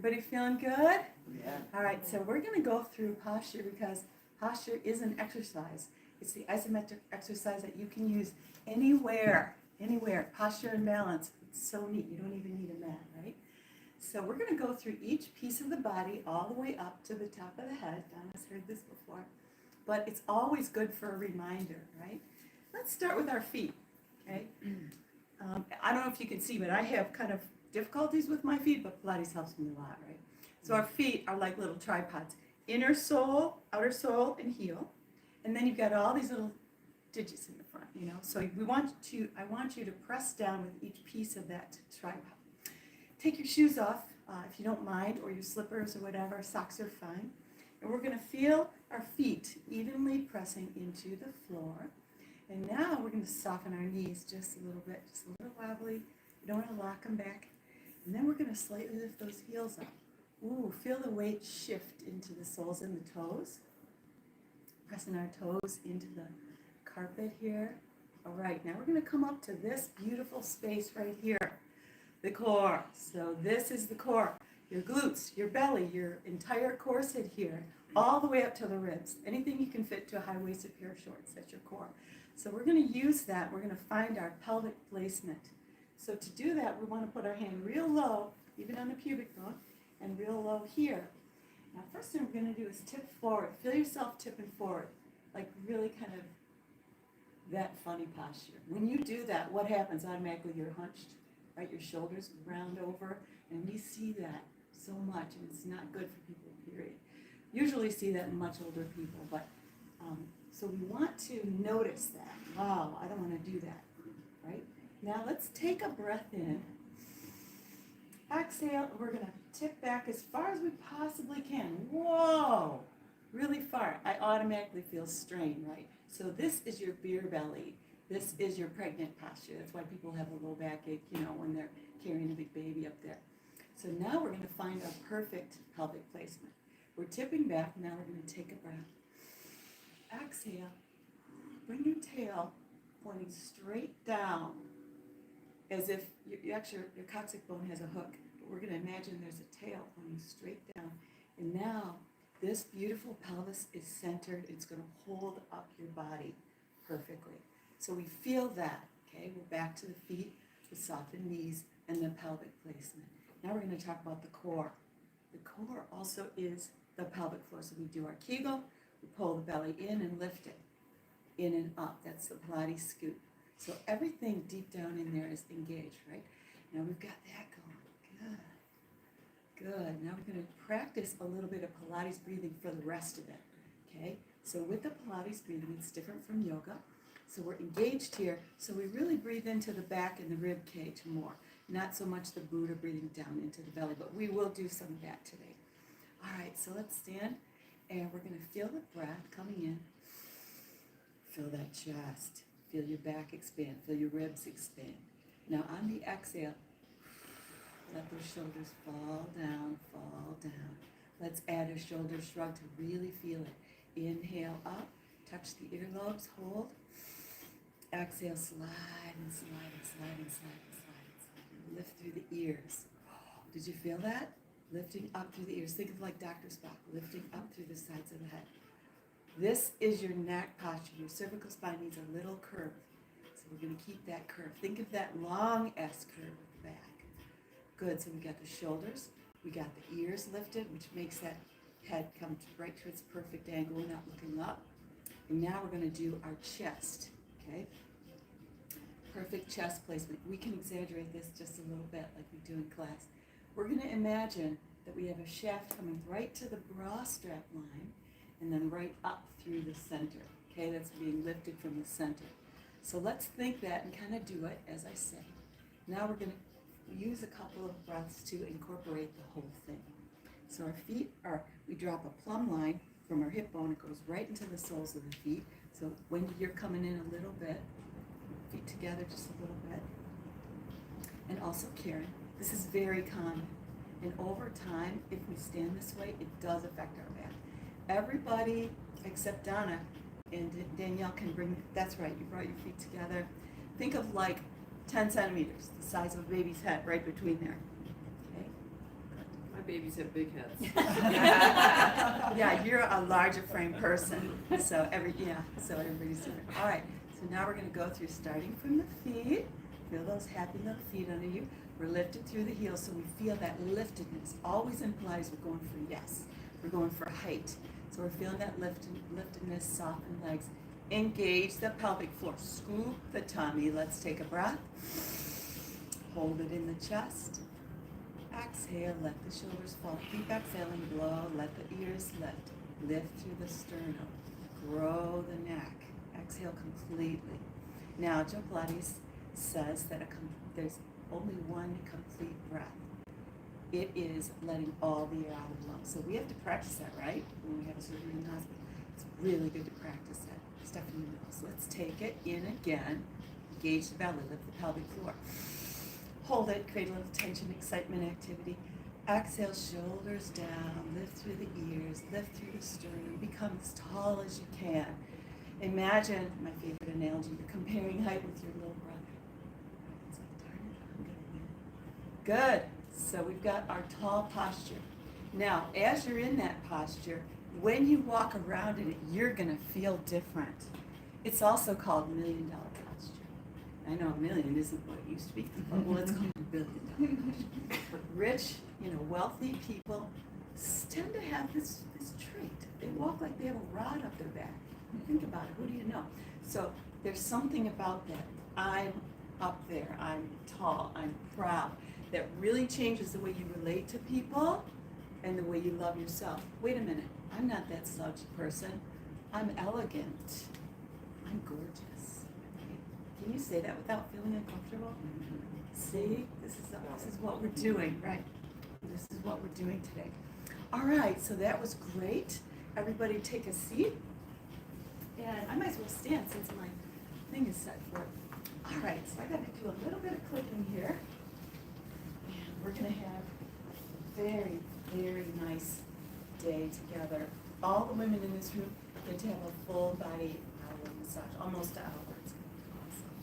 Everybody feeling good? Yeah. All right, so we're going to go through posture because posture is an exercise. It's the isometric exercise that you can use anywhere. Posture and balance. It's so neat. You don't even need a mat, right? So we're going to go through each piece of the body all the way up to the top of the head. Donna's heard this before. But it's always good for a reminder, right? Let's start with our feet, okay? I don't know if you can see, but I have kind of difficulties with my feet, but Pilates helps me a lot, right? So our feet are like little tripods. Inner sole, outer sole, and heel. And then you've got all these little digits in the front, you know? So I want you to press down with each piece of that tripod. Take your shoes off if you don't mind, or your slippers or whatever. Socks are fine. And we're going to feel our feet evenly pressing into the floor. And now we're going to soften our knees just a little bit, just a little wobbly. You don't want to lock them back. And then we're going to slightly lift those heels up. Ooh, feel the weight shift into the soles and the toes. Pressing our toes into the carpet here. All right, now we're going to come up to this beautiful space right here, the core. So this is the core. Your glutes, your belly, your entire corset here, all the way up to the ribs. Anything you can fit to a high-waisted pair of shorts, that's your core. So we're going to use that. We're going to find our pelvic placement. So to do that, we want to put our hand real low, even on the pubic bone, and real low here. Now, first thing we're going to do is tip forward. Feel yourself tipping forward, like really kind of that funny posture. When you do that, what happens automatically? You're hunched, right? Your shoulders round over, and we see that so much, and it's not good for people, period. Usually see that in much older people, but so we want to notice that. Wow, I don't want to do that, right? Now let's take a breath in. Exhale, we're going to tip back as far as we possibly can. Whoa, really far. I automatically feel strain, right? So this is your beer belly. This is your pregnant posture. That's why people have a low backache, you know, when they're carrying a big baby up there. So now we're going to find our perfect pelvic placement. We're tipping back. Now we're going to take a breath. Exhale. Bring your tail pointing straight down as if your coccyx bone has a hook. But we're going to imagine there's a tail pointing straight down. And now this beautiful pelvis is centered. It's going to hold up your body perfectly. So we feel that, okay? We're back to the feet, the softened knees, and the pelvic placement. Now we're going to talk about the core. The core also is the pelvic floor. So we do our Kegel, we pull the belly in and lift it, in and up. That's the Pilates scoop. So everything deep down in there is engaged, right? Now we've got that going. Good. Now we're going to practice a little bit of Pilates breathing for the rest of it, okay? So with the Pilates breathing, it's different from yoga. So we're engaged here. So we really breathe into the back and the rib cage more. Not so much the Buddha breathing down into the belly, but we will do some of that today. All right, so let's stand, and we're going to feel the breath coming in. Feel that chest. Feel your back expand. Feel your ribs expand. Now on the exhale, let those shoulders fall down, fall down. Let's add a shoulder shrug to really feel it. Inhale up, touch the earlobes, hold. Exhale, slide and slide and slide and slide and slide and slide. Lift through the ears. Did you feel that? Lifting up through the ears. Think of like Dr. Spock, lifting up through the sides of the head. This is your neck posture. Your cervical spine needs a little curve. So we're going to keep that curve. Think of that long S curve at the back. Good. So we got the shoulders. We got the ears lifted, which makes that head come right to its perfect angle. We're not looking up. And now we're going to do our chest. Okay? Perfect chest placement. We can exaggerate this just a little bit like we do in class. We're going to imagine that we have a shaft coming right to the bra strap line and then right up through the center. Okay, that's being lifted from the center. So let's think that and kind of do it as I say. Now we're going to use a couple of breaths to incorporate the whole thing. So our feet are, we drop a plumb line from our hip bone. It goes right into the soles of the feet. So when you're coming in a little bit, feet together just a little bit. And also Karen, this is very common. And over time, if we stand this way, it does affect our back. Everybody except Donna and Danielle can bring, that's right, you brought your feet together. Think of like 10 centimeters, the size of a baby's head right between there. Okay? Good. My babies have big heads. Yeah, you're a larger frame person, so everybody's different. All right, so now we're going to go through starting from the feet. Feel those happy little feet under you. We're lifted through the heels, so we feel that liftedness. Always implies we're going for yes. We're going for height. So we're feeling that liftedness, soften legs. Engage the pelvic floor. Scoop the tummy. Let's take a breath. Hold it in the chest. Exhale, let the shoulders fall. Keep exhaling, blow, let the ears lift. Lift through the sternum. Grow the neck. Exhale completely. Now, Joe Pilates says that there's only one complete breath. It is letting all the air out of the lungs. So we have to practice that, right? When we have a surgery in the hospital. It's really good to practice that. Stephanie knows. Let's take it in again. Engage the belly, lift the pelvic floor. Hold it, create a little tension, excitement, activity. Exhale, shoulders down, lift through the ears, lift through the sternum, become as tall as you can. Imagine, my favorite analogy, you're comparing height with your little brother. It's like, darn it, I'm gonna win. Good, so we've got our tall posture. Now, as you're in that posture, when you walk around in it, you're gonna feel different. It's also called $1 million posture. I know a million isn't what it used to be, but well, it's called $1 billion posture. Rich, wealthy people tend to have this trait. They walk like they have a rod up their back. Think about it. Who do you know? So there's something about that. I'm up there. I'm tall. I'm proud. That really changes the way you relate to people and the way you love yourself. Wait a minute. I'm not that slouchy person. I'm elegant. I'm gorgeous. Can you say that without feeling uncomfortable? See, this is what we're doing, right? This is what we're doing today. All right, so that was great. Everybody take a seat. And I might as well stand since my thing is set for it. All right, so I got to do a little bit of clicking here. And we're going to have a very, very nice day together. All the women in this room get to have a full body hour massage, almost an hour. It's awesome.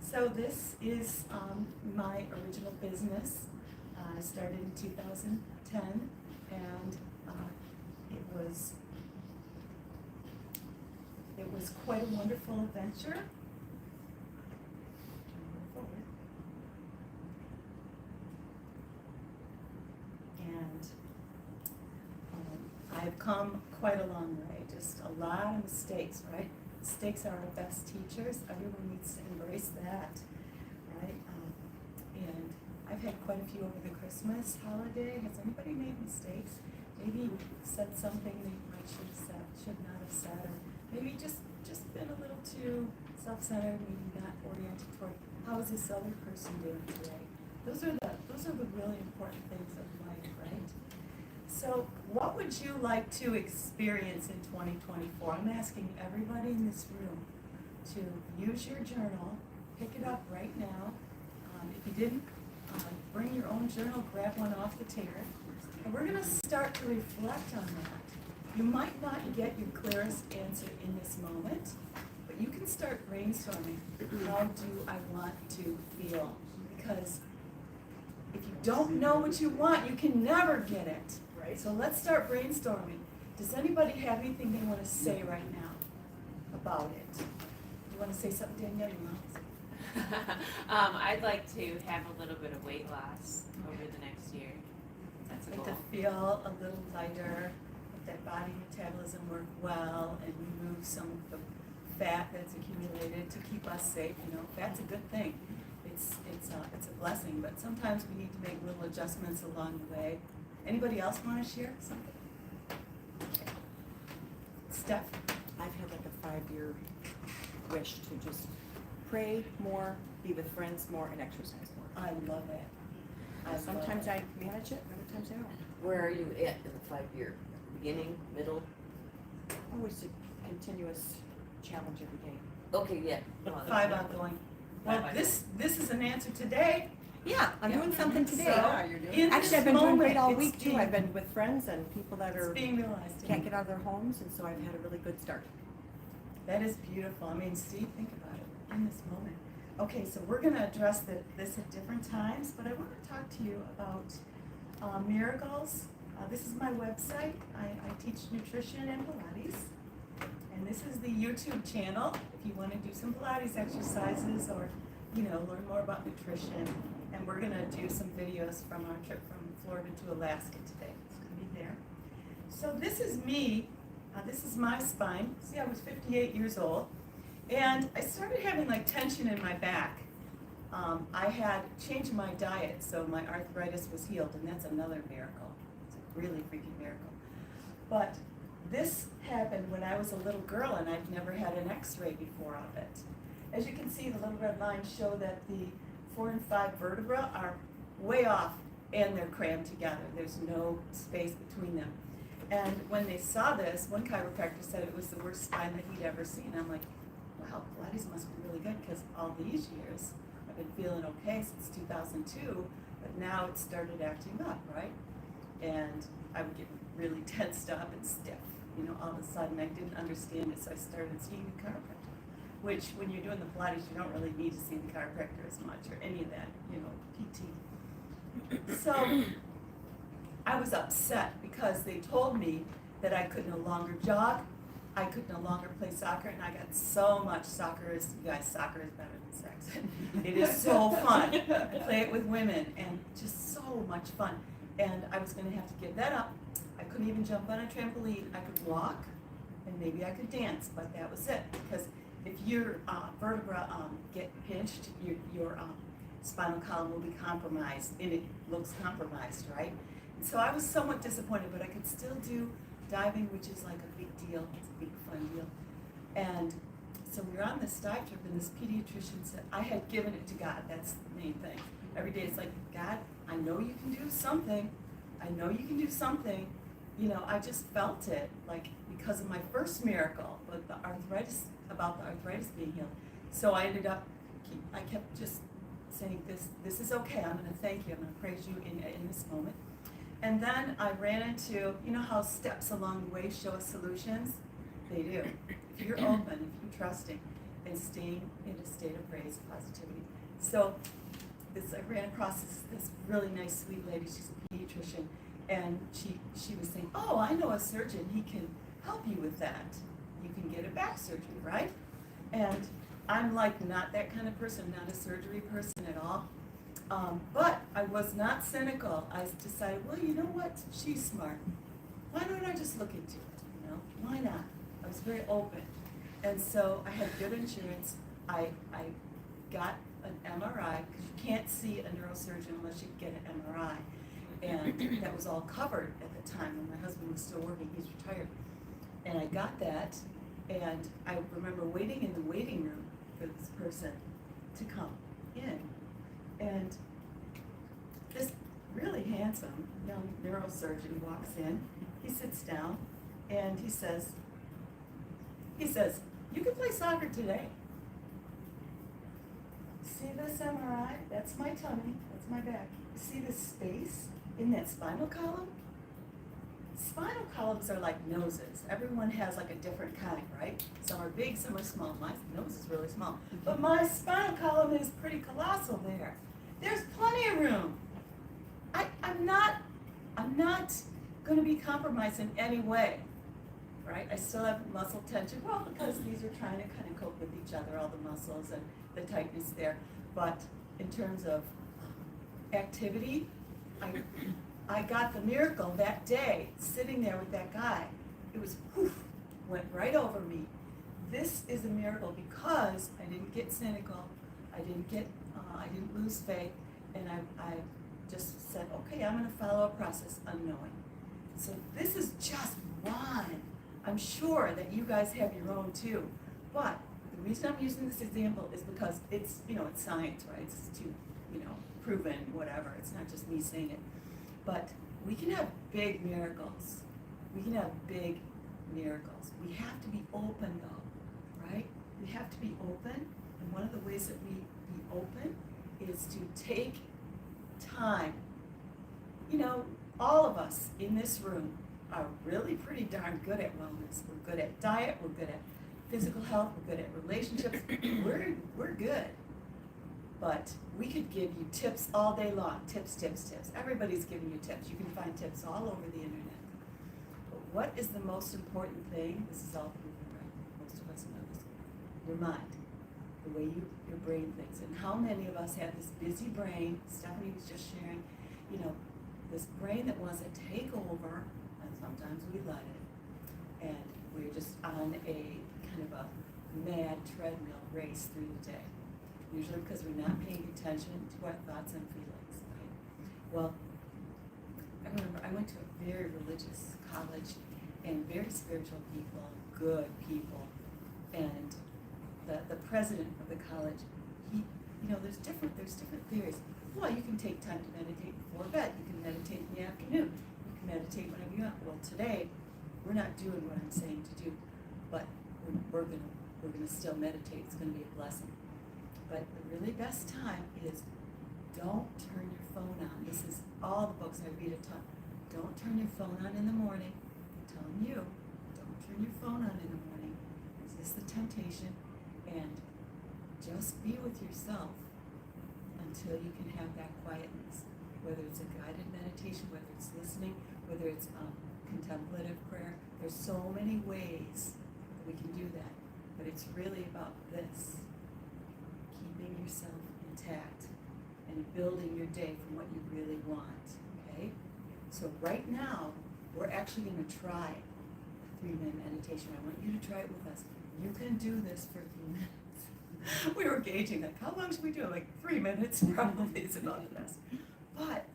So this is my original business. I started in 2010, and it was quite a wonderful adventure. And I've come quite a long way. Just a lot of mistakes, right? Mistakes are our best teachers. Everyone needs to embrace that, right? And I've had quite a few over the Christmas holiday. Has anybody made mistakes? Maybe said something that you might should not have said, or maybe just been a little too self-centered, maybe not oriented toward how is this other person doing today. Those are the really important things of life, right? So what would you like to experience in 2024? I'm asking everybody in this room to use your journal, pick it up right now. If you didn't, bring your own journal, grab one off the table, and we're going to start to reflect on that. You might not get your clearest answer in this moment, but you can start brainstorming, how do I want to feel? Because if you don't know what you want, you can never get it. Right? So let's start brainstorming. Does anybody have anything they want to say right now about it? You want to say something, Danielle? You want to say? I'd like to have a little bit of weight loss over the next year. That's a Like goal. to feel a little lighter, let that body metabolism work well, and remove some of the fat that's accumulated to keep us safe. Fat's a good thing. It's a blessing, but sometimes we need to make little adjustments along the way. Anybody else want to share something? Okay. Steph? I've had like a 5-year wish to just pray more, be with friends more, and exercise more. I love it. Sometimes I manage it, other times I don't. Where are you at in the 5-year? Beginning, middle? Always a continuous challenge every day. Okay, yeah. No, 5 ongoing. Well, this is an answer today. Yeah, I'm doing something today. So, You're doing. in Actually, this I've been doing great all moment, week it's too. being- I've been with friends and people that It's are being realized. can't get out of their homes, and so I've had a really good start. That is beautiful. I mean, Steve, think about it in this moment. Okay, so we're going to address this at different times, but I want to talk to you about miracles. This is my website. I teach nutrition and Pilates. And this is the YouTube channel if you want to do some Pilates exercises or, learn more about nutrition. And we're going to do some videos from our trip from Florida to Alaska today. It's going to be there. So this is me. This is my spine. See, I was 58 years old. And I started having tension in my back. I had changed my diet, so my arthritis was healed, and that's another miracle. It's a really freaking miracle. But this happened when I was a little girl, and I'd never had an x-ray before of it. As you can see, the little red lines show that the 4 and 5 vertebrae are way off, and they're crammed together. There's no space between them. And when they saw this, one chiropractor said it was the worst spine that he'd ever seen. I'm like, wow, Pilates must be really good, because all these years I've been feeling okay since 2002, but now it started acting up, right? And I would get really tensed up and stiff, all of a sudden. I didn't understand it, so I started seeing the chiropractor, which when you're doing the Pilates, you don't really need to see the chiropractor as much, or any of that, PT. So I was upset because they told me that I could no longer jog, I could no longer play soccer, and I got so much soccer is better than sex. It is so fun. I play it with women, and just so much fun. And I was going to have to give that up. I couldn't even jump on a trampoline. I could walk, and maybe I could dance, but that was it. Because if your vertebra get pinched, your spinal column will be compromised, and it looks compromised, right? And so I was somewhat disappointed, but I could still do diving, which is like a big deal. It's a big fun deal. And so we were on this dive trip, and this pediatrician said, I had given it to God. That's the main thing. Every day it's like, God, I know you can do something. I know you can do something. I just felt it, because of my first miracle, but the arthritis being healed. So I ended up, I kept just saying, this is okay. I'm going to thank you. I'm going to praise you in this moment. And then I ran into, how steps along the way show us solutions? They do. If you're open, if you're trusting, and staying in a state of praise, positivity. So I ran across this really nice, sweet lady. She's a pediatrician. And she was saying, oh, I know a surgeon. He can help you with that. You can get a back surgery, right? And I'm not that kind of person, not a surgery person at all. But I was not cynical. I decided, well, you know what? She's smart. Why don't I just look into it? Why not? I was very open. And so I had good insurance. I got an MRI, because you can't see a neurosurgeon unless you get an MRI. And that was all covered at the time when my husband was still working. He's retired. And I got that, and I remember waiting in the waiting room for this person to come in. And this really handsome young neurosurgeon walks in. He sits down, and he says, you can play soccer today. See this MRI? That's my tummy. That's my back. See this space in that spinal column? Spinal columns are like noses. Everyone has a different kind, right? Some are big, some are small. My nose is really small. But my spinal column is pretty colossal there. There's plenty of room. I'm not going to be compromised in any way, right? I still have muscle tension, well, because these are trying to kind of cope with each other, all the muscles and the tightness there. But in terms of activity, I got the miracle that day, sitting there with that guy. It was went right over me. This is a miracle because I didn't get cynical. I didn't lose faith, and I just said, okay, I'm going to follow a process unknowing. So this is just one. I'm sure that you guys have your own too. But the reason I'm using this example is because it's science, right? It's too, proven, whatever. It's not just me saying it. But we can have big miracles. We can have big miracles. We have to be open though, right? We have to be open. And one of the ways that we be open is to take time. All of us in this room are really pretty darn good at wellness. We're good at diet, we're good at physical health, we're good at relationships. We're good. But we could give you tips all day long. Tips, tips, tips. Everybody's giving you tips. You can find tips all over the internet. But what is the most important thing? This is all proven, right? Most of us know this. Your mind. The way your brain thinks. And how many of us have this busy brain? Stephanie was just sharing, you know, this brain that wants to take over, and sometimes we let it. And we're just on a kind of a mad treadmill race through the day. Usually because we're not paying attention to our thoughts and feelings, right? Well, I remember I went to a very religious college and very spiritual people, good people, and the president of the college, he, you know, there's different theories. Well, you can take time to meditate before bed. You can meditate in the afternoon. You can meditate whenever you want. Well, today, we're not doing what I'm saying to do, but we're gonna still meditate. It's gonna be a blessing. But the really best time is don't turn your phone on. This is all the books I read a ton. Don't turn your phone on in the morning. I'm telling you, don't turn your phone on in the morning. Resist the temptation and just be with yourself until you can have that quietness. Whether it's a guided meditation, whether it's listening, whether it's contemplative prayer. There's so many ways that we can do that. But it's really about this. Keeping yourself intact and building your day from what you really want, okay? So right now, we're actually going to try a 3-minute meditation. I want you to try it with us. You can do this for 3 minutes. We were gauging, like, how long should we do it? Like 3 minutes probably is about the best. But,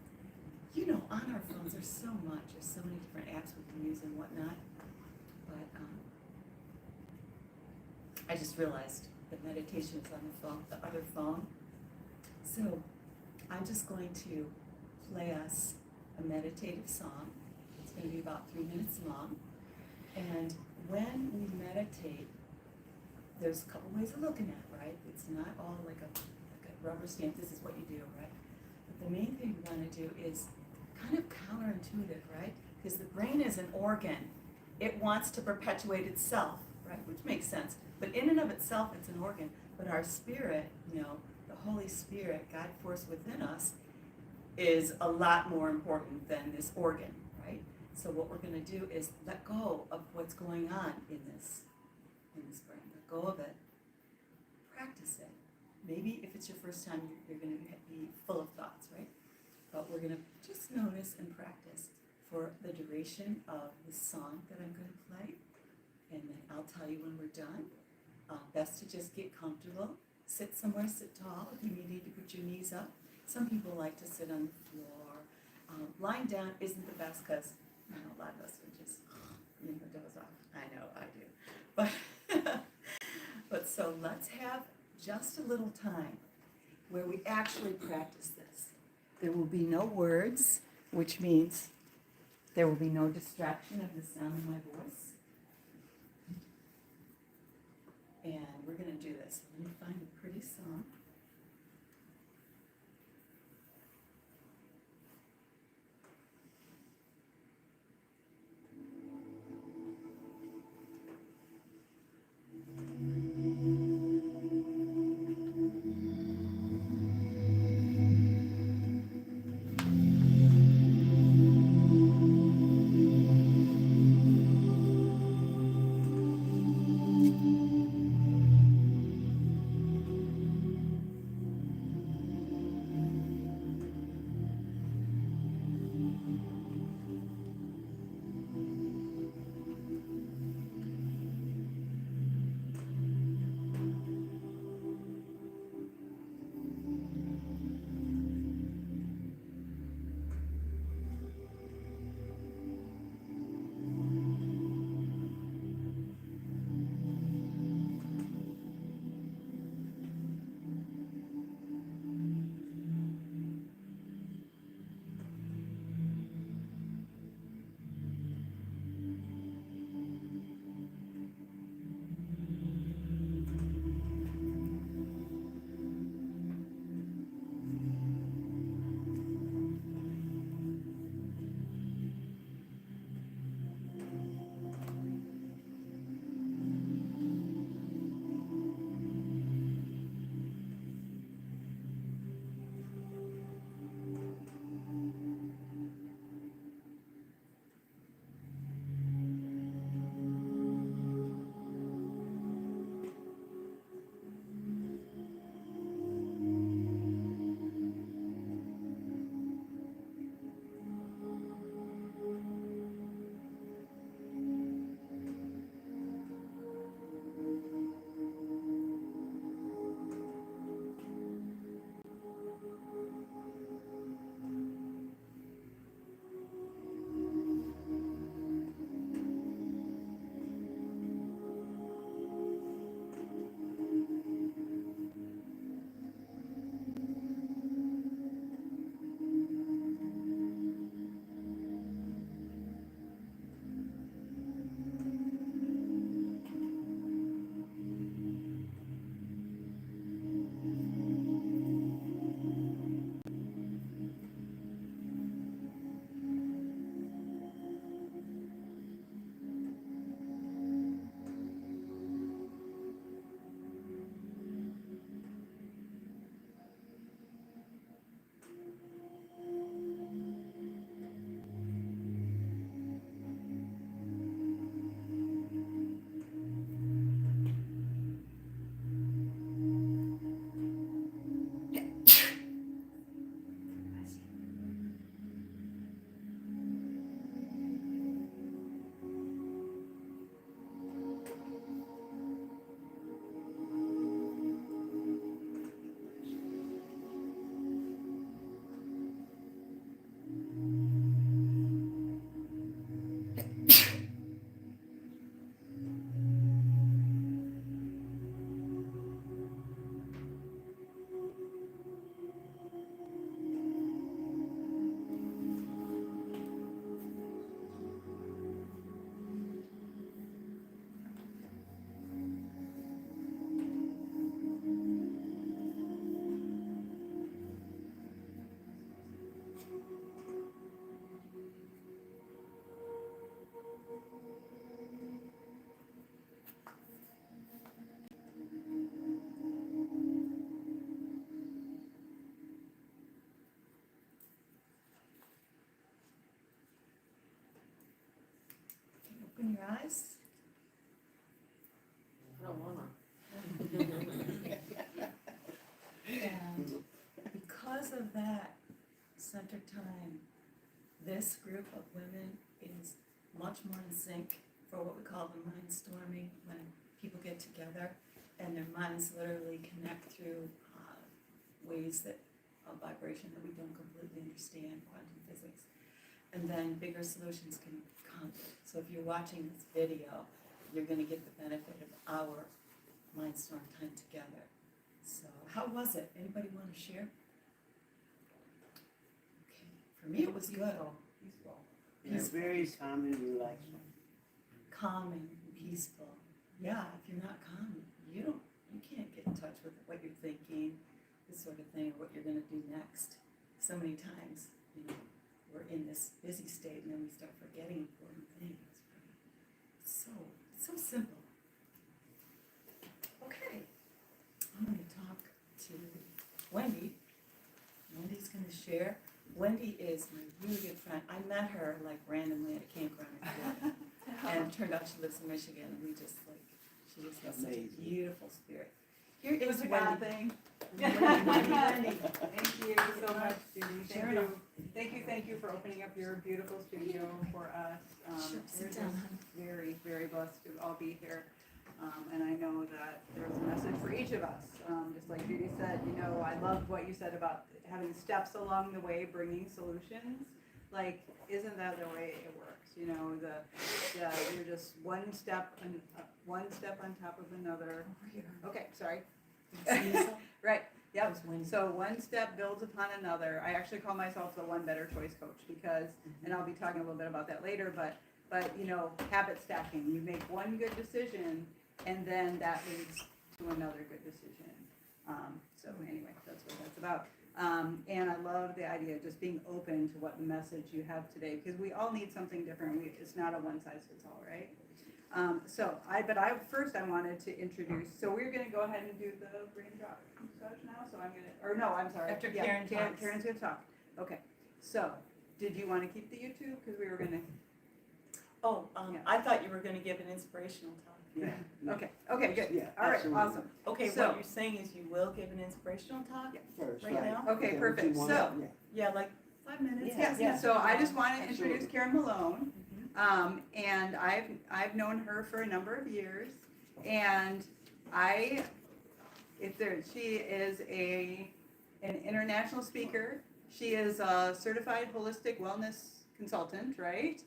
you know, on our phones, there's so much. There's so many different apps we can use and whatnot. But I just realized that meditation is on the phone, the other phone. So I'm just going to play us a meditative song. It's going to be about 3 minutes long. And when we meditate, there's a couple ways of looking at it, right? It's not all like a rubber stamp, this is what you do, right? But the main thing we want to do is kind of counterintuitive, right? Because the brain is an organ. It wants to perpetuate itself, right? Which makes sense. But in and of itself, it's an organ. But our spirit, you know, the Holy Spirit, God force within us, is a lot more important than this organ, right? So what we're going to do is let go of what's going on in this brain. Let go of it. Practice it. Maybe if it's your first time, you're going to be full of thoughts, right? But we're going to just notice and practice for the duration of the song that I'm going to play. And then I'll tell you when we're done. Best to just get comfortable. Sit somewhere, sit tall. If you need to put your knees up. Some people like to sit on the floor. Lying down isn't the best because, you know, a lot of us would just, you know, doze off. I know, I do. But so let's have just a little time where we actually practice this. There will be no words, which means there will be no distraction of the sound of my voice. And we're going to do this. Let me find a pretty song. open your eyes. I don't wanna. And because of that center time, this group of women is much more in sync for what we call the mind storming, when people get together and their minds literally connect through ways that of vibration that we don't completely understand, quantum physics. And then bigger solutions can come. So if you're watching this video, you're going to get the benefit of our Mindstorm time together. So how was it? Anybody want to share? Okay. For me, it was good. Peaceful. Yeah, very calm and relaxing. Calming, peaceful. Yeah, if you're not calm, you can't get in touch with what you're thinking, this sort of thing, or what you're going to do next. So many times, we're in this busy state, and then we start forgetting important things. Right? So simple. Okay, I'm going to talk to Wendy. Wendy's going to share. Wendy is my really good friend. I met her like randomly at a campground in Florida, and it turned out she lives in Michigan, and she just has such a Amazing. beautiful spirit. Here is It was a Wendy. God thing. Wendy. Thank you so much, Judy. Thank you for opening up your beautiful studio for us. Sure, sit We're down, just honey. very, very blessed to all be here. And I know that there's a message for each of us. Just like Judy said, I loved what you said about having steps along the way, bringing solutions. Like, isn't that the way it works? You're just one step on top of another. Okay, sorry. Right, yep. So one step builds upon another. I actually call myself the one better choice coach because, and I'll be talking a little bit about that later, but habit stacking. You make one good decision and then that leads to another good decision. So anyway, that's what that's about. And I love the idea of just being open to what message you have today because we all need something different. It's not a one size fits all, right? First I wanted to introduce, so we're gonna go ahead and do the brain drop massage now, I'm sorry. After Karen talks. Karen's gonna talk. Okay, so, did you wanna keep the YouTube? Cause we were gonna, Oh, Yeah. I thought you were going to give an inspirational talk. Yeah. okay, good. Yeah, All right, absolutely. awesome. Okay, So- what you're saying is you will give an inspirational talk? Yeah. First, Right right. now? Okay, what perfect. you want, So- yeah. Yeah, like 5 minutes. Yes, so I just wanna Absolutely. introduce Karen Malone. And I've known her for a number of years, and she is an international speaker. She is a certified holistic wellness consultant, right?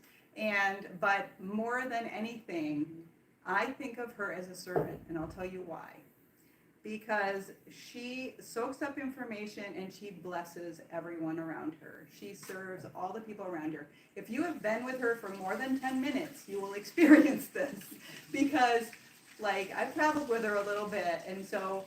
But more than anything, I think of her as a servant, and I'll tell you why. Because she soaks up information and she blesses everyone around her. She serves all the people around her. If you have been with her for more than 10 minutes, you will experience this. Because, I've traveled with her a little bit, and so,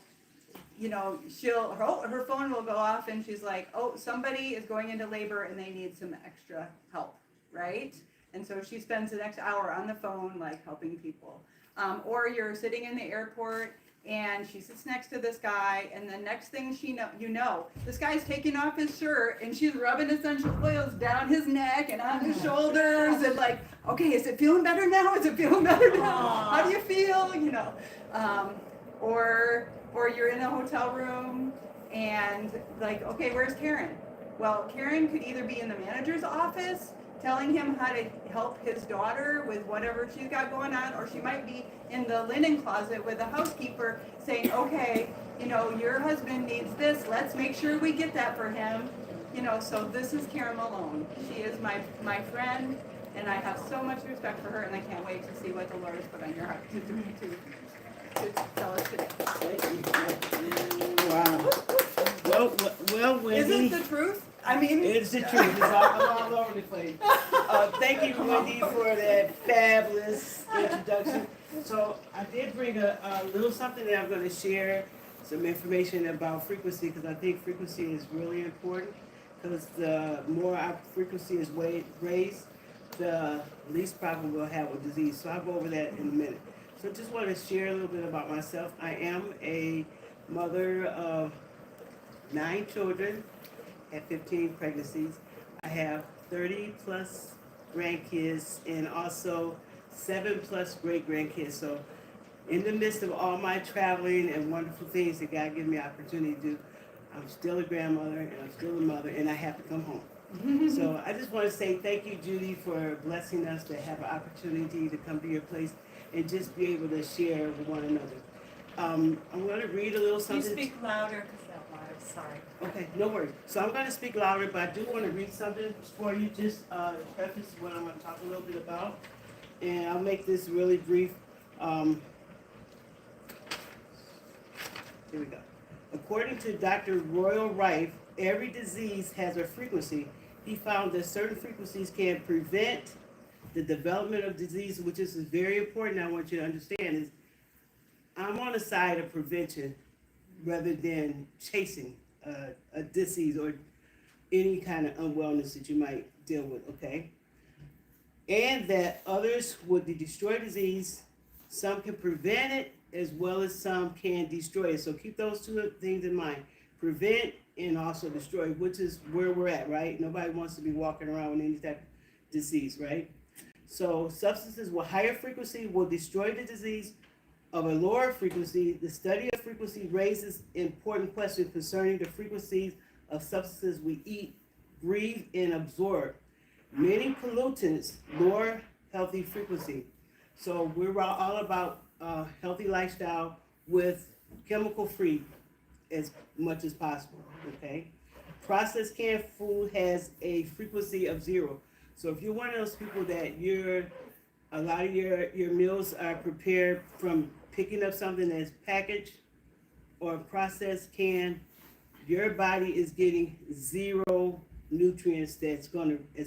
her phone will go off and she's like, oh, somebody is going into labor and they need some extra help, right? And so she spends the next hour on the phone, helping people. Or you're sitting in the airport and she sits next to this guy, and the next thing this guy's taking off his shirt and she's rubbing essential oils down his neck and on his shoulders and okay, is it feeling better now? Is it feeling better now? How do you feel? Or you're in a hotel room and okay, where's Karen? Well, Karen could either be in the manager's office telling him how to help his daughter with whatever she's got going on, or she might be in the linen closet with the housekeeper saying, okay, your husband needs this, let's make sure we get that for him. So this is Karen Malone. She is my friend, and I have so much respect for her, and I can't wait to see what the Lord has put on your heart to tell us today. Wow. Well, Wendy. Isn't the truth? I mean, It's the truth. It's all over the place. Thank you, Wendy, for that fabulous introduction. So I did bring a little something that I'm going to share, some information about frequency, because I think frequency is really important. Because the more our frequency is raised, the least problem we'll have with disease. So I'll go over that in a minute. So just want to share a little bit about myself. I am a mother of 9 children. Had 15 pregnancies. I have 30 plus grandkids and also 7+ great grandkids. So in the midst of all my traveling and wonderful things that God gave me opportunity to do, I'm still a grandmother and I'm still a mother, and I have to come home. So I just want to say thank you, Judy, for blessing us to have an opportunity to come to your place and just be able to share with one another. I'm going to read a little Can you something. speak louder, because that water, sorry. Okay, no worries. So I'm going to speak louder, but I do want to read something for you, just preface what I'm going to talk a little bit about. And I'll make this really brief. Here we go. According to Dr. Royal Rife, every disease has a frequency. He found that certain frequencies can prevent the development of disease, which is very important. I want you to understand is I'm on the side of prevention rather than chasing a disease or any kind of unwellness that you might deal with, okay? And that others would destroy disease. Some can prevent it as well as some can destroy it. So keep those two things in mind. Prevent and also destroy, which is where we're at, right? Nobody wants to be walking around with any type of disease, right? So substances with higher frequency will destroy the disease. Of a lower frequency, the study of frequency raises important questions concerning the frequencies of substances we eat, breathe, and absorb. Many pollutants lower healthy frequency. So we're all about healthy lifestyle with chemical-free as much as possible, okay? Processed canned food has a frequency of 0. So if you're one of those people that a lot of your meals are prepared from picking up something that's packaged or processed canned, your body is getting 0 nutrients that's going to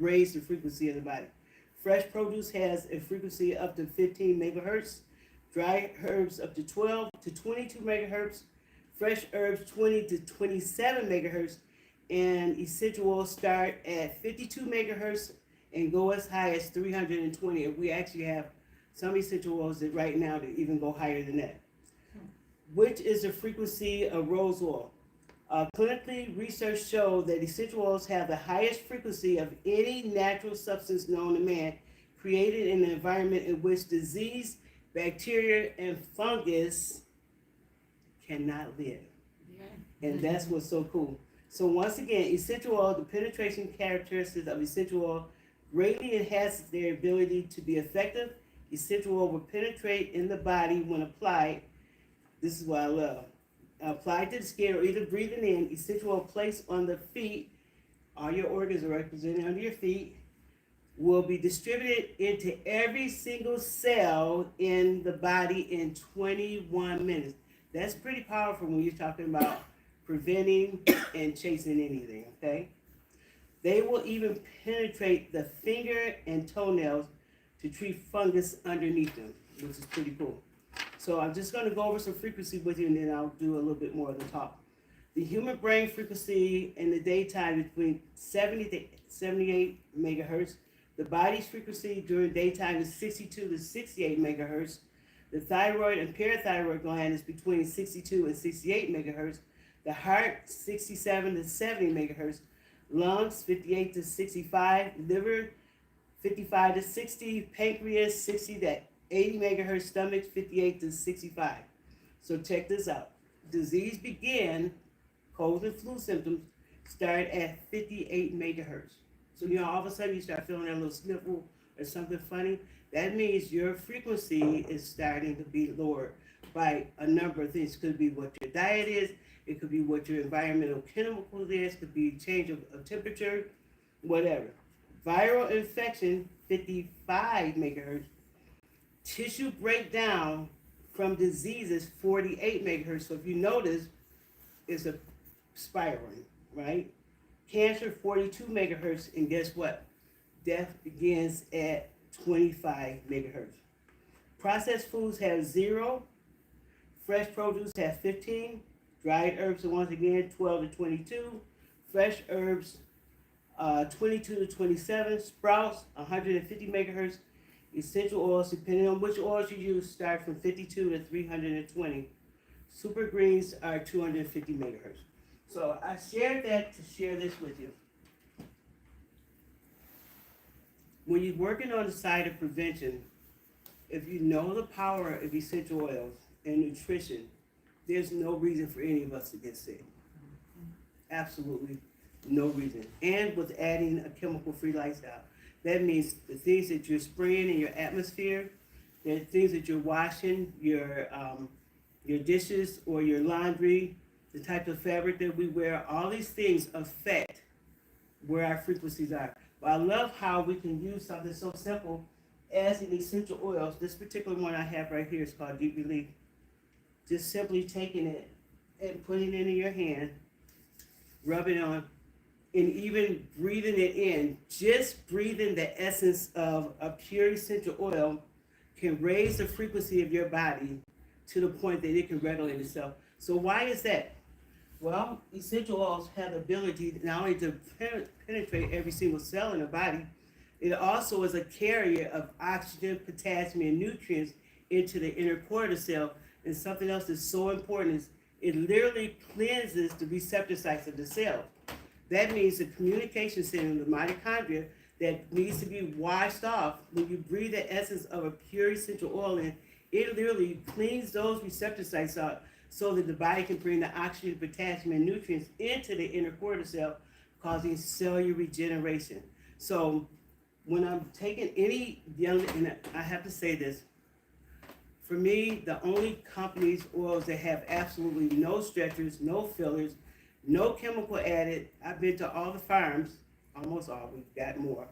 raise the frequency of the body. Fresh produce has a frequency up to 15 megahertz, dry herbs up to 12 to 22 megahertz, fresh herbs 20 to 27 megahertz, and essential oils start at 52 megahertz and go as high as 320. And we actually have some essential oils that right now that even go higher than that. Which is the frequency of rose oil? Clinically, research showed that essential oils have the highest frequency of any natural substance known to man, created in an environment in which disease, bacteria, and fungus cannot live. And that's what's so cool. So once again, essential oil, the penetration characteristics of essential oil greatly enhances their ability to be effective. Essential oil will penetrate in the body when applied. This is what I love. Applied to the skin or either breathing in, essential oil placed on the feet, all your organs are represented under your feet, will be distributed into every single cell in the body in 21 minutes. That's pretty powerful when you're talking about preventing and chasing anything, okay? They will even penetrate the finger and toenails to treat fungus underneath them, which is pretty cool. So I'm just going to go over some frequency with you, and then I'll do a little bit more of the talk. The human brain frequency in the daytime is between 70 to 78 megahertz. The body's frequency during daytime is 62 to 68 megahertz. The thyroid and parathyroid gland is between 62 and 68 megahertz. The heart, 67 to 70 megahertz. Lungs, 58 to 65. Liver, 55 to 60. Pancreas, 60 to 80 megahertz. Stomach, 58 to 65. So check this out. Disease begin, cold and flu symptoms start at 58 megahertz. So all of a sudden you start feeling that little sniffle or something funny. That means your frequency is starting to be lowered by a number of things. It could be what your diet is. It could be what your environmental chemicals is. It could be change of temperature, whatever. Viral infection, 55 megahertz. Tissue breakdown from diseases, 48 megahertz. So if you notice, it's a spiraling, right? Cancer, 42 megahertz. And guess what? Death begins at 25 megahertz. Processed foods have 0. Fresh produce have 15. Dried herbs, once again, 12 to 22. Fresh herbs, 22 to 27. Sprouts, 150 megahertz. Essential oils, depending on which oils you use, start from 52 to 320. Super greens are 250 megahertz. So I shared that to share this with you. when you're working on the side of prevention, if you know the power of essential oils and nutrition, there's no reason for any of us to get sick. Absolutely no reason. And with adding a chemical-free lifestyle, that means the things that you're spraying in your atmosphere, the things that you're washing, your dishes or your laundry, the type of fabric that we wear, all these things affect where our frequencies are. But I love how we can use something so simple as an essential oils. This particular one I have right here is called Deep Relief. Just simply taking it and putting it in your hand, rubbing on, and even breathing it in. Just breathing the essence of a pure essential oil can raise the frequency of your body to the point that it can regulate itself. So why is that? Well, essential oils have the ability not only to penetrate every single cell in the body, it also is a carrier of oxygen, potassium, and nutrients into the inner core of the cell. And something else that's so important is it literally cleanses the receptor sites of the cell. That means the communication center, the mitochondria, that needs to be washed off. When you breathe the essence of a pure essential oil in, it literally cleans those receptor sites out so that the body can bring the oxygen, potassium, and nutrients into the inner core of the cell, causing cellular regeneration. So when I'm taking any young, and I have to say this, for me, the only companies, oils that have absolutely no stretchers, no fillers, no chemical added, I've been to all the farms, almost all, we've got more,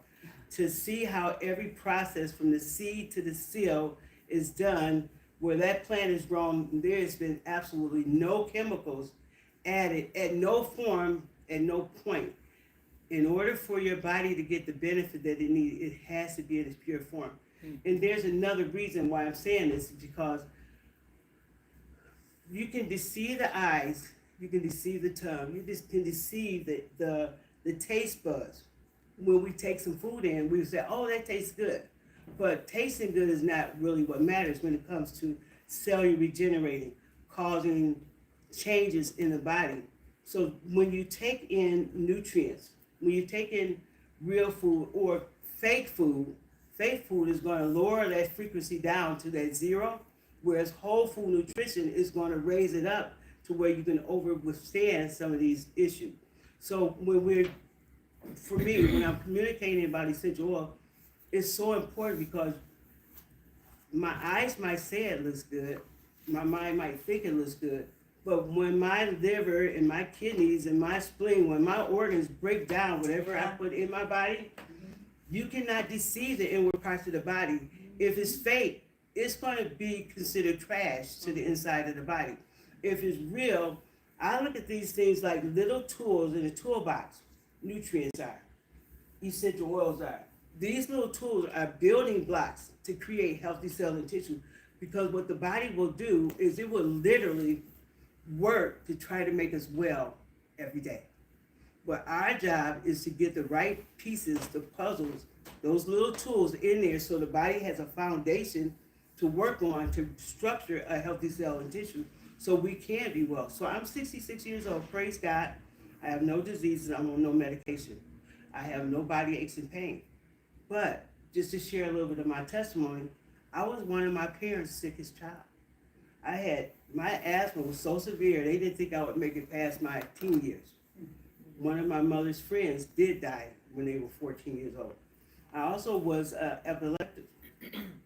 to see how every process from the seed to the seal is done, where that plant is grown. There has been absolutely no chemicals added at no form, at no point. In order for your body to get the benefit that it needs, it has to be in its pure form. And there's another reason why I'm saying this, because you can deceive the eyes, you can deceive the tongue, you just can deceive the taste buds. When we take some food in, we say, oh, that tastes good. But tasting good is not really what matters when it comes to cellular regenerating, causing changes in the body. So when you take in nutrients, when you take in real food or fake food is going to lower that frequency down to that zero, whereas whole food nutrition is going to raise it up to where you can withstand some of these issues. So for me, when I'm communicating about essential oil, it's so important because my eyes might say it looks good, my mind might think it looks good, but when my liver and my kidneys and my spleen, when my organs break down whatever I put in my body, you cannot deceive the inward parts of the body. If it's fake, it's going to be considered trash to the inside of the body. If it's real, I look at these things like little tools in a toolbox. Nutrients are, essential oils are. These little tools are building blocks to create healthy cells and tissue, because what the body will do is it will literally work to try to make us well every day. But our job is to get the right pieces, the puzzles, those little tools in there so the body has a foundation to work on to structure a healthy cell and tissue so we can be well. So I'm 66 years old, praise God. I have no diseases, I'm on no medication. I have no body aches and pain. But just to share a little bit of my testimony, I was one of my parents' sickest child. My asthma was so severe, they didn't think I would make it past my teen years. One of my mother's friends did die when they were 14 years old. I also was epileptic.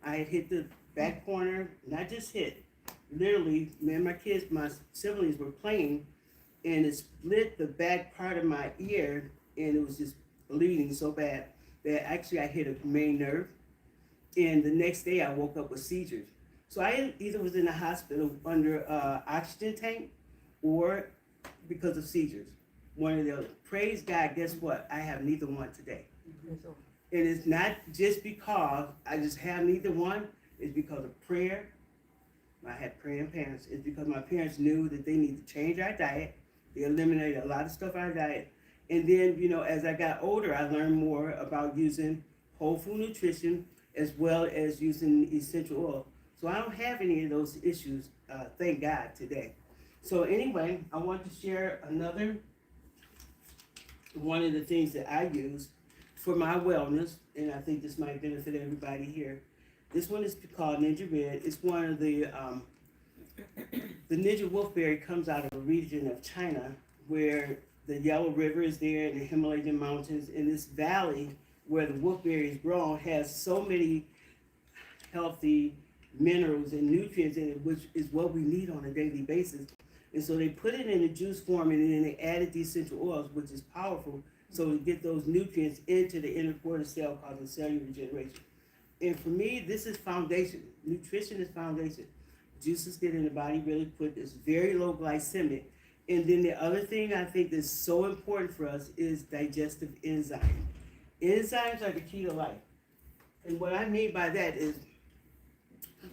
I had hit the back corner, not just hit, literally, me and my siblings were playing, and it split the back part of my ear, and it was just bleeding so bad that actually I hit a main nerve, and the next day I woke up with seizures. So I either was in the hospital under oxygen tank or because of seizures, one or the other. Praise God, guess what? I have neither one today. And it's not just because I just have neither one, it's because of prayer. I had praying parents. It's because my parents knew that they needed to change our diet. They eliminated a lot of stuff in our diet. And then, as I got older, I learned more about using whole food nutrition as well as using essential oil. So I don't have any of those issues, thank God, today. So anyway, I want to share another one of the things that I use for my wellness, and I think this might benefit everybody here. This one is called Ninja Red. It's one of the Ninja Wolfberry comes out of a region of China where the Yellow River is there and the Himalayan mountains. In this valley where the wolfberry is grown has so many healthy minerals and nutrients in it, which is what we need on a daily basis. And so they put it in a juice form, and then they added these essential oils, which is powerful, so to get those nutrients into the inner core of the cell, causing cellular regeneration. And for me, this is foundation. Nutrition is foundation. Juices get in the body really quick. It's very low glycemic. And then the other thing I think that's so important for us is digestive enzymes. Enzymes are the key to life. And what I mean by that is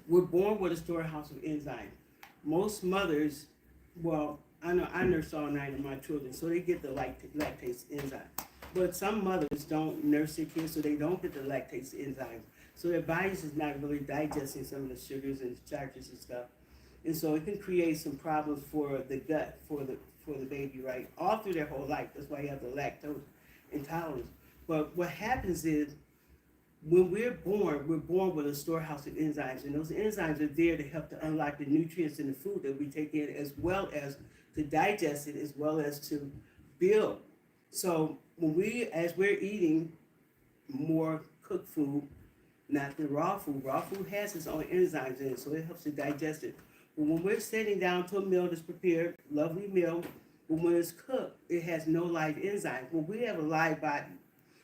we're born with a storehouse of enzymes. Most mothers, well, I know I nurse all 9 of my children, so they get the lactase enzyme. But some mothers don't nurse their kids, so they don't get the lactase enzyme. So their bodies is not really digesting some of the sugars and starches and stuff. And so it can create some problems for the gut, for the baby, right? All through their whole life. That's why you have the lactose intolerance. But what happens is when we're born with a storehouse of enzymes, and those enzymes are there to help to unlock the nutrients in the food that we take in, as well as to digest it, as well as to build. So as we're eating more cooked food, not the raw food has its own enzymes in it, so it helps to digest it. But when we're sitting down to a meal that's prepared, lovely meal, but when it's cooked, it has no live enzymes. Well, we have a live body.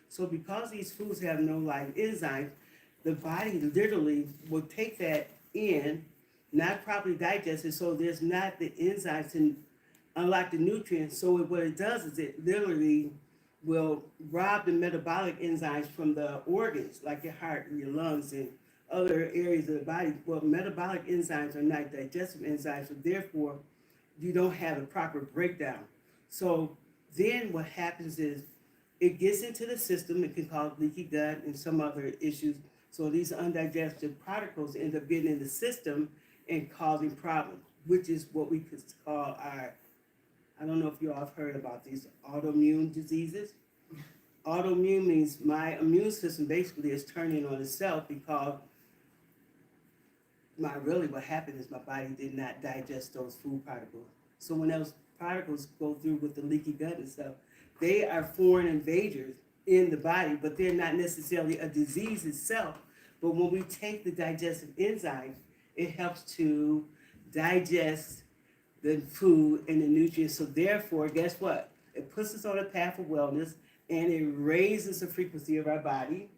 So because these foods have no live enzymes, the body literally will take that in, not properly digest it, so there's not the enzymes to unlock the nutrients. So what it does is it literally will rob the metabolic enzymes from the organs, like your heart and your lungs and other areas of the body. Well, metabolic enzymes are not digestive enzymes, so therefore you don't have a proper breakdown. So then what happens is it gets into the system. It can cause leaky gut and some other issues. So these undigested particles end up getting in the system and causing problems, which is what we could call I don't know if you all have heard about these autoimmune diseases. Autoimmune means my immune system basically is turning on itself because what happened is my body did not digest those food particles. So when those particles go through with the leaky gut and stuff, they are foreign invaders in the body, but they're not necessarily a disease itself. But when we take the digestive enzymes, it helps to digest the food and the nutrients. So therefore, guess what? It puts us on a path of wellness, and it raises the frequency of our body.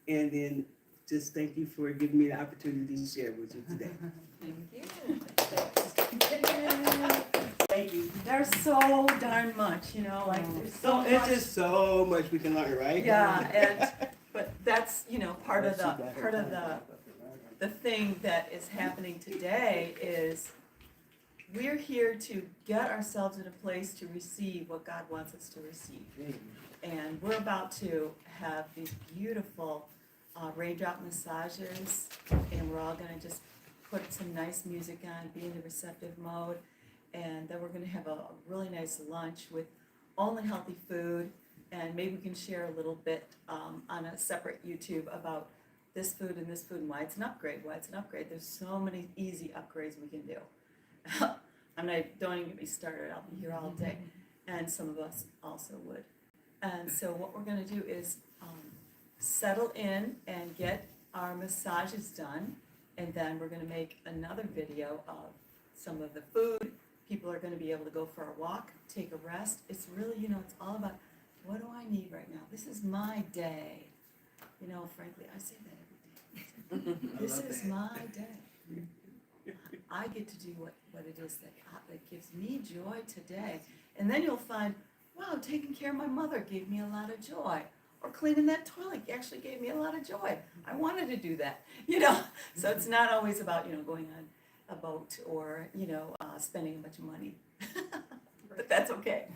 And then just thank you for giving me the opportunity to share with you today. Thank you. There's so darn much, there's so much. It's just so much we can learn, right? Yeah, but that's, part of the thing that is happening today is we're here to get ourselves in a place to receive what God wants us to receive. And we're about to have these beautiful raindrop massages, and we're all gonna just put some nice music on, be in the receptive mode, and then we're gonna have a really nice lunch with only healthy food, and maybe we can share a little bit on a separate YouTube about this food and why it's an upgrade. There's so many easy upgrades we can do. Don't even get me started, I'll be here all day, and some of us also would. And so what we're gonna do is settle in and get our massages done, and then we're gonna make another video of some of the food. People are gonna be able to go for a walk, take a rest. It's really, it's all about, what do I need right now? This is my day. Frankly, I say that every day. This is my day. I get to do what it is that gives me joy today. And then you'll find, wow, taking care of my mother gave me a lot of joy. Or cleaning that toilet actually gave me a lot of joy. I wanted to do that, So it's not always about, going on a boat or, spending a bunch of money. But that's okay.